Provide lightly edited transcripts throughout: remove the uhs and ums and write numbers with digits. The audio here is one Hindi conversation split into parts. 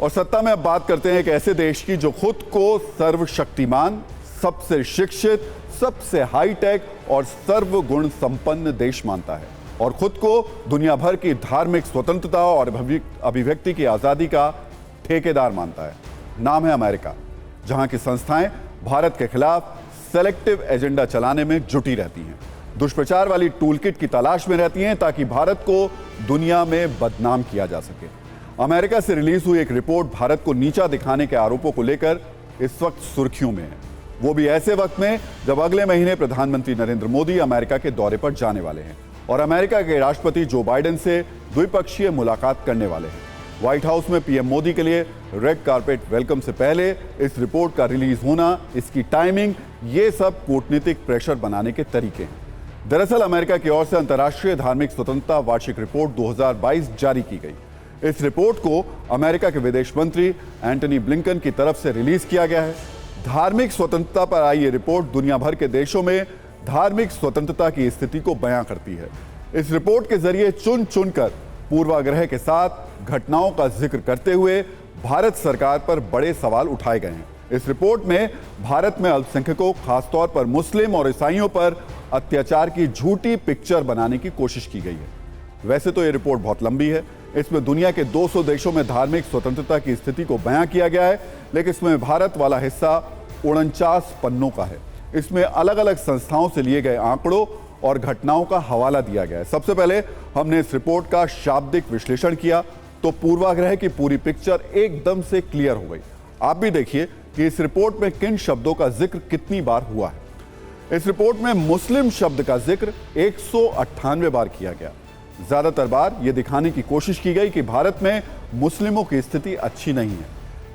और सत्ता में अब बात करते हैं एक ऐसे देश की जो खुद को सर्वशक्तिमान, सबसे शिक्षित, सबसे हाईटेक और सर्वगुण संपन्न देश मानता है और खुद को दुनिया भर की धार्मिक स्वतंत्रता और अभिव्यक्ति की आजादी का ठेकेदार मानता है। नाम है अमेरिका, जहां की संस्थाएं भारत के खिलाफ सेलेक्टिव एजेंडा चलाने में जुटी रहती हैं, दुष्प्रचार वाली टूलकिट की तलाश में रहती हैं ताकि भारत को दुनिया में बदनाम किया जा सके। अमेरिका से रिलीज हुई एक रिपोर्ट भारत को नीचा दिखाने के आरोपों को लेकर इस वक्त सुर्खियों में है, वो भी ऐसे वक्त में जब अगले महीने प्रधानमंत्री नरेंद्र मोदी अमेरिका के दौरे पर जाने वाले हैं और अमेरिका के राष्ट्रपति जो बाइडेन से द्विपक्षीय मुलाकात करने वाले हैं। व्हाइट हाउस में पीएम मोदी के लिए रेड कारपेट वेलकम से पहले इस रिपोर्ट का रिलीज होना, इसकी टाइमिंग, ये सब कूटनीतिक प्रेशर बनाने के तरीके हैं। दरअसल अमेरिका की ओर से अंतर्राष्ट्रीय धार्मिक स्वतंत्रता वार्षिक रिपोर्ट 2022 जारी की गई। इस रिपोर्ट को अमेरिका के विदेश मंत्री एंटनी ब्लिंकन की तरफ से रिलीज किया गया है। धार्मिक स्वतंत्रता पर आई ये रिपोर्ट दुनिया भर के देशों में धार्मिक स्वतंत्रता की स्थिति को बयां करती है। इस रिपोर्ट के जरिए चुन चुनकर पूर्वाग्रह के साथ घटनाओं का जिक्र करते हुए भारत सरकार पर बड़े सवाल उठाए गए हैं। इस रिपोर्ट में भारत में अल्पसंख्यकों, खासतौर पर मुस्लिम और ईसाइयों पर अत्याचार की झूठी पिक्चर बनाने की कोशिश की गई है। वैसे तो ये रिपोर्ट बहुत लंबी है, इसमें दुनिया के 200 देशों में धार्मिक स्वतंत्रता की स्थिति को बयां किया गया है, लेकिन इसमें भारत वाला हिस्सा 49 पन्नों का है। इसमें अलग अलग संस्थाओं से लिए गए आंकड़ों और घटनाओं का हवाला दिया गया है। सबसे पहले हमने इस रिपोर्ट का शाब्दिक विश्लेषण किया तो पूर्वाग्रह की पूरी पिक्चर एकदम से क्लियर हो गई। आप भी देखिए कि इस रिपोर्ट में किन शब्दों का जिक्र कितनी बार हुआ है। इस रिपोर्ट में मुस्लिम शब्द का जिक्र 198 बार किया गया। ज्यादातर बार यह दिखाने की कोशिश की गई कि भारत में मुस्लिमों की स्थिति अच्छी नहीं है।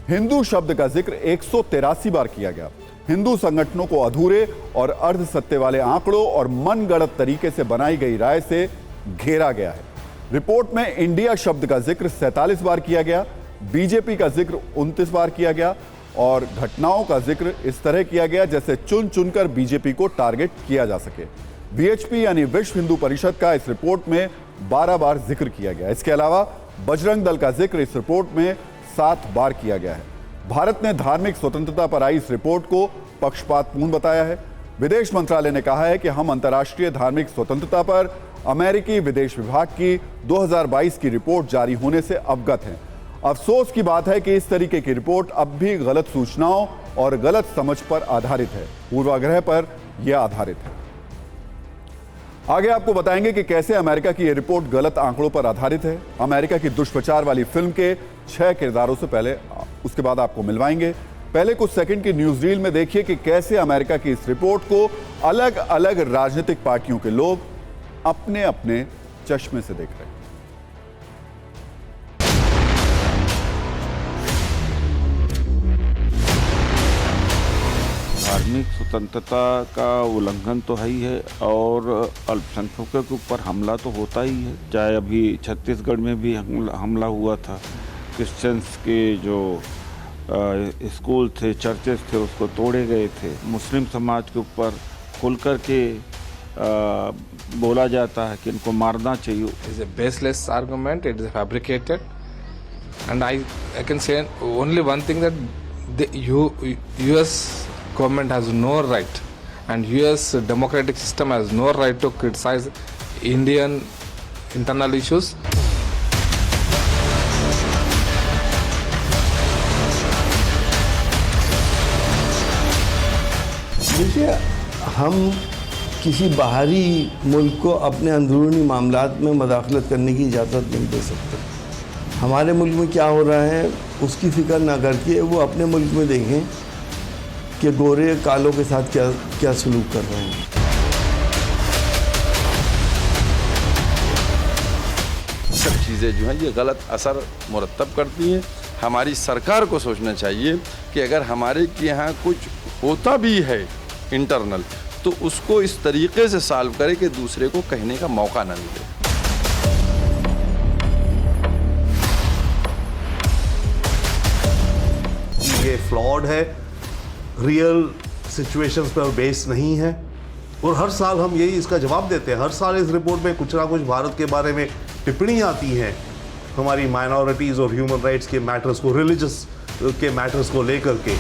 हिंदू शब्द का जिक्र 183 बार किया गया। हिंदू संगठनों को अधूरे और अर्ध सत्य वाले आंकड़ों और मनगढ़ंत तरीके से बनाई गई राय से घेरा गया है। रिपोर्ट में इंडिया शब्द का जिक्र 47 बार किया गया, बीजेपी का जिक्र 29 बार किया गया और घटनाओं का जिक्र इस तरह किया गया जैसे चुन चुनकर बीजेपी को टारगेट किया जा सके। वीएचपी यानी विश्व हिंदू परिषद का इस रिपोर्ट में 12 बार जिक्र किया गया। इसके अलावा बजरंग दल का जिक्र इस रिपोर्ट में 7 बार किया गया है। भारत ने धार्मिक स्वतंत्रता पर आई इस रिपोर्ट को पक्षपातपूर्ण बताया है। विदेश मंत्रालय ने कहा है कि हम अंतर्राष्ट्रीय धार्मिक स्वतंत्रता पर अमेरिकी विदेश विभाग की 2022 की रिपोर्ट जारी होने से अवगत हैं। अफसोस की बात है कि इस तरीके की रिपोर्ट अब भी गलत सूचनाओं और गलत समझ पर आधारित है, पूर्वाग्रह पर यह आधारित है। आगे आपको बताएंगे कि कैसे अमेरिका की यह रिपोर्ट गलत आंकड़ों पर आधारित है। अमेरिका की दुष्प्रचार वाली फिल्म के 6 किरदारों से पहले उसके बाद आपको मिलवाएंगे। पहले कुछ सेकंड की न्यूज रील में देखिए कि कैसे अमेरिका की इस रिपोर्ट को अलग अलग राजनीतिक पार्टियों के लोग अपने अपने चश्मे से देख रहे हैं। धार्मिक स्वतंत्रता का उल्लंघन तो है ही है और अल्पसंख्यकों के ऊपर हमला तो होता ही है। चाहे अभी छत्तीसगढ़ में भी हमला हुआ था, क्रिश्चियंस के जो स्कूल थे, चर्चेस थे, उसको तोड़े गए थे। मुस्लिम समाज के ऊपर खुल कर के बोला जाता है कि इनको मारना चाहिए। It's a baseless argument. It is fabricated, and I can say only one thing, that the U.S. government has no right, and U.S. democratic system has no right to criticize Indian internal issues. देखिए, हम किसी बाहरी मुल्क को अपने अंदरूनी मामलात में मदाखलत करने की इजाज़त नहीं दे सकते। हमारे मुल्क में क्या हो रहा है उसकी फ़िक्र ना करके वो अपने मुल्क में देखें कि गोरे कालों के साथ क्या क्या सलूक कर रहे हैं। सब चीज़ें जो हैं ये गलत असर मुरतब करती हैं। हमारी सरकार को सोचना चाहिए कि अगर हमारे के यहाँ कुछ होता भी है इंटरनल, तो उसको इस तरीके से सॉल्व करे कि दूसरे को कहने का मौका न मिले। ये फ्लॉड है, रियल सिचुएशंस पर बेस नहीं है और हर साल हम यही इसका जवाब देते हैं। हर साल इस रिपोर्ट में कुछ ना कुछ भारत के बारे में टिप्पणी आती हैं हमारी माइनॉरिटीज़ और ह्यूमन राइट्स के मैटर्स को, रिलीजियस के मैटर्स को लेकर के